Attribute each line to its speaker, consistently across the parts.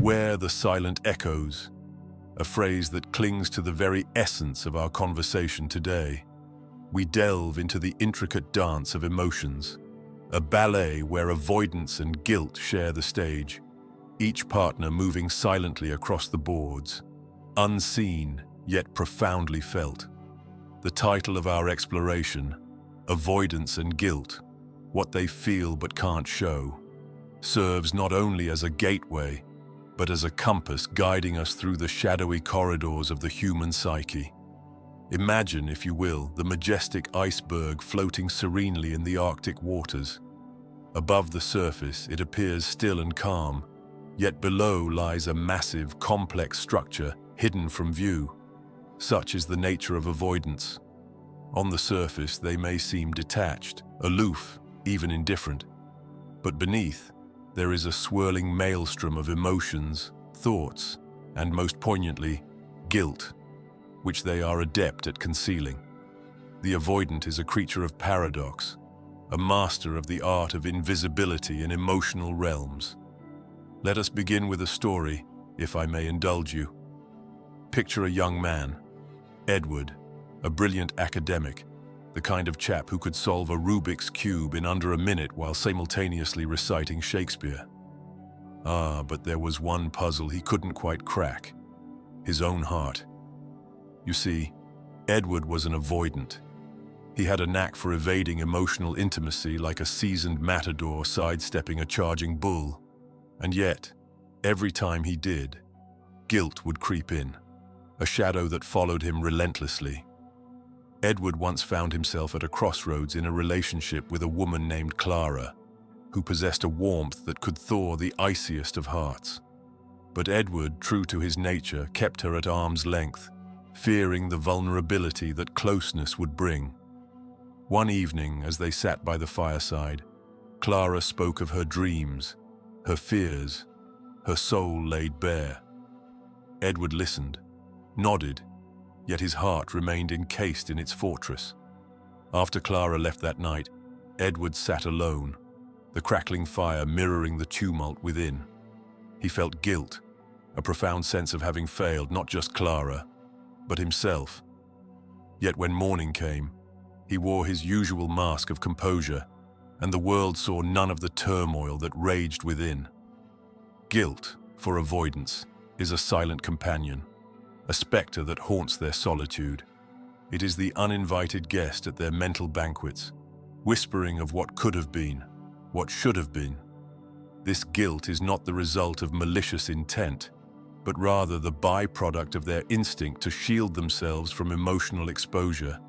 Speaker 1: Beware the silent echoes, a phrase that clings to the very essence of our conversation today. We delve into the intricate dance of emotions, a ballet where avoidance and guilt share the stage, each partner moving silently across the boards, unseen yet profoundly felt. The title of our exploration, Avoidance and Guilt, What They Feel But Can't Show, serves not only as a gateway, but as a compass guiding us through the shadowy corridors of the human psyche. Imagine, if you will, the majestic iceberg floating serenely in the Arctic waters. Above the surface, it appears still and calm, yet below lies a massive, complex structure hidden from view. Such is the nature of avoidance. On the surface, they may seem detached, aloof, even indifferent. But beneath, there is a swirling maelstrom of emotions, thoughts, and most poignantly, guilt, which they are adept at concealing. The avoidant is a creature of paradox, a master of the art of invisibility in emotional realms. Let us begin with a story, if I may indulge you. Picture a young man, Edward, a brilliant academic, the kind of chap who could solve a Rubik's Cube in under a minute while simultaneously reciting Shakespeare. But there was one puzzle he couldn't quite crack: his own heart. You see, Edward was an avoidant. He had a knack for evading emotional intimacy like a seasoned matador sidestepping a charging bull. And yet, every time he did, guilt would creep in, a shadow that followed him relentlessly. Edward once found himself at a crossroads in a relationship with a woman named Clara, who possessed a warmth that could thaw the iciest of hearts. But Edward, true to his nature, kept her at arm's length, fearing the vulnerability that closeness would bring. One evening, as they sat by the fireside, Clara spoke of her dreams, her fears, her soul laid bare. Edward listened, nodded, yet his heart remained encased in its fortress. After Clara left that night, Edward sat alone, the crackling fire mirroring the tumult within. He felt guilt, a profound sense of having failed not just Clara, but himself. Yet when morning came, he wore his usual mask of composure, and the world saw none of the turmoil that raged within. Guilt, for avoidance, is a silent companion, a specter that haunts their solitude. It is the uninvited guest at their mental banquets, whispering of what could have been, what should have been. This guilt is not the result of malicious intent, but rather the byproduct of their instinct to shield themselves from emotional exposure.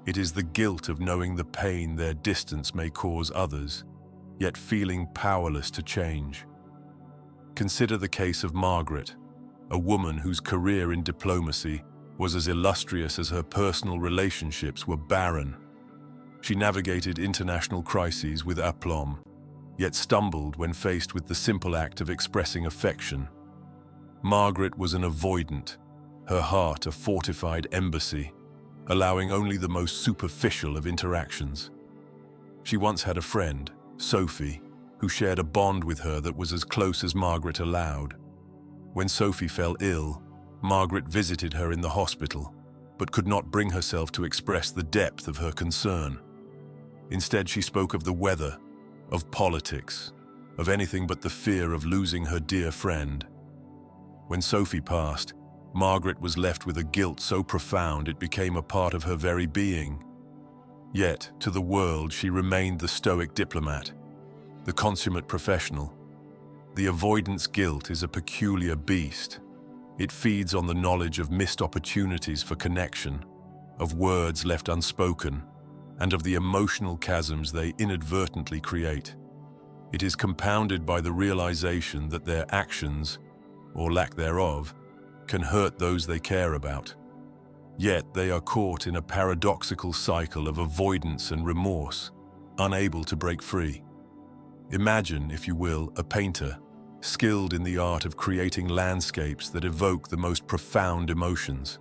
Speaker 1: It is the guilt of knowing the pain their distance may cause others, yet feeling powerless to change. Consider the case of Margaret, a woman whose career in diplomacy was as illustrious as her personal relationships were barren. She navigated international crises with aplomb, yet stumbled when faced with the simple act of expressing affection. Margaret was an avoidant, her heart a fortified embassy, allowing only the most superficial of interactions. She once had a friend, Sophie, who shared a bond with her that was as close as Margaret allowed. When Sophie fell ill, Margaret visited her in the hospital, but could not bring herself to express the depth of her concern. Instead, she spoke of the weather, of politics, of anything but the fear of losing her dear friend. When Sophie passed, Margaret was left with a guilt so profound it became a part of her very being. Yet, to the world, she remained the stoic diplomat, the consummate professional. The avoidance guilt is a peculiar beast. It feeds on the knowledge of missed opportunities for connection, of words left unspoken, and of the emotional chasms they inadvertently create. It is compounded by the realization that their actions, or lack thereof, can hurt those they care about. Yet they are caught in a paradoxical cycle of avoidance and remorse, unable to break free. Imagine, if you will, a painter, skilled in the art of creating landscapes that evoke the most profound emotions.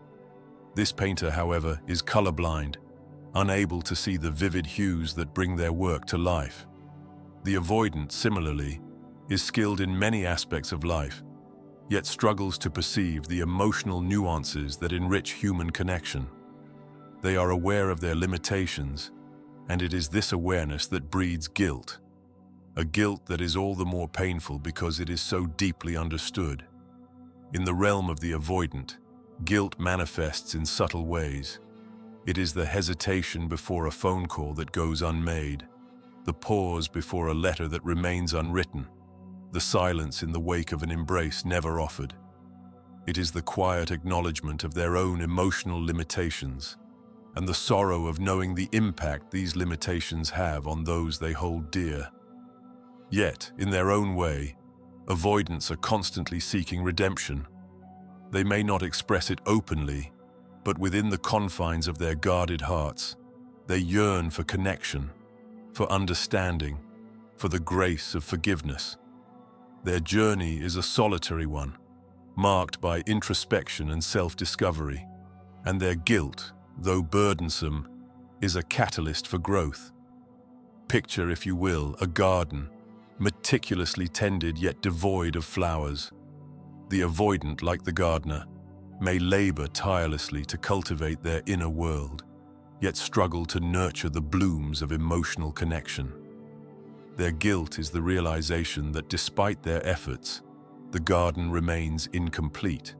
Speaker 1: This painter, however, is colorblind, unable to see the vivid hues that bring their work to life. The avoidant, similarly, is skilled in many aspects of life, yet struggles to perceive the emotional nuances that enrich human connection. They are aware of their limitations, and it is this awareness that breeds guilt, a guilt that is all the more painful because it is so deeply understood. In the realm of the avoidant, guilt manifests in subtle ways. It is the hesitation before a phone call that goes unmade, the pause before a letter that remains unwritten, the silence in the wake of an embrace never offered. It is the quiet acknowledgement of their own emotional limitations, and the sorrow of knowing the impact these limitations have on those they hold dear. Yet, in their own way, avoidants are constantly seeking redemption. They may not express it openly, but within the confines of their guarded hearts, they yearn for connection, for understanding, for the grace of forgiveness. Their journey is a solitary one, marked by introspection and self-discovery, and their guilt, though burdensome, is a catalyst for growth. Picture, if you will, a garden, meticulously tended yet devoid of flowers. The avoidant, like the gardener, may labor tirelessly to cultivate their inner world, yet struggle to nurture the blooms of emotional connection. Their guilt is the realization that despite their efforts, the garden remains incomplete.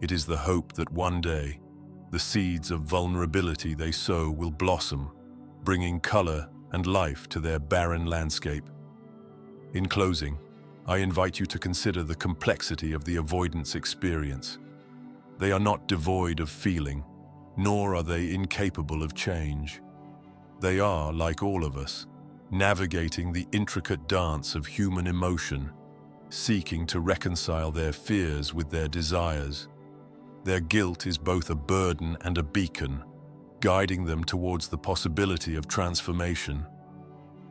Speaker 1: It is the hope that one day, the seeds of vulnerability they sow will blossom, bringing color and life to their barren landscape. In closing, I invite you to consider the complexity of the avoidance experience. They are not devoid of feeling, nor are they incapable of change. They are, like all of us, navigating the intricate dance of human emotion, seeking to reconcile their fears with their desires. Their guilt is both a burden and a beacon, guiding them towards the possibility of transformation.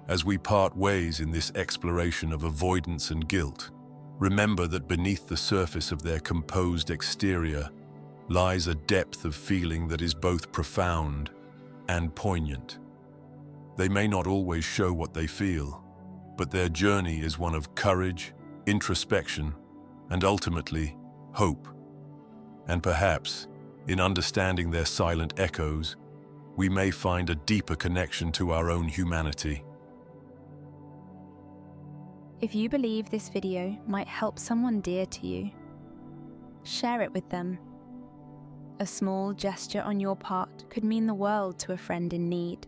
Speaker 1: As we part ways in this exploration of avoidance and guilt, remember that beneath the surface of their composed exterior lies a depth of feeling that is both profound and poignant. They may not always show what they feel, but their journey is one of courage, introspection, and ultimately, hope. And perhaps, in understanding their silent echoes, we may find a deeper connection to our own humanity.
Speaker 2: If you believe this video might help someone dear to you, share it with them. A small gesture on your part could mean the world to a friend in need.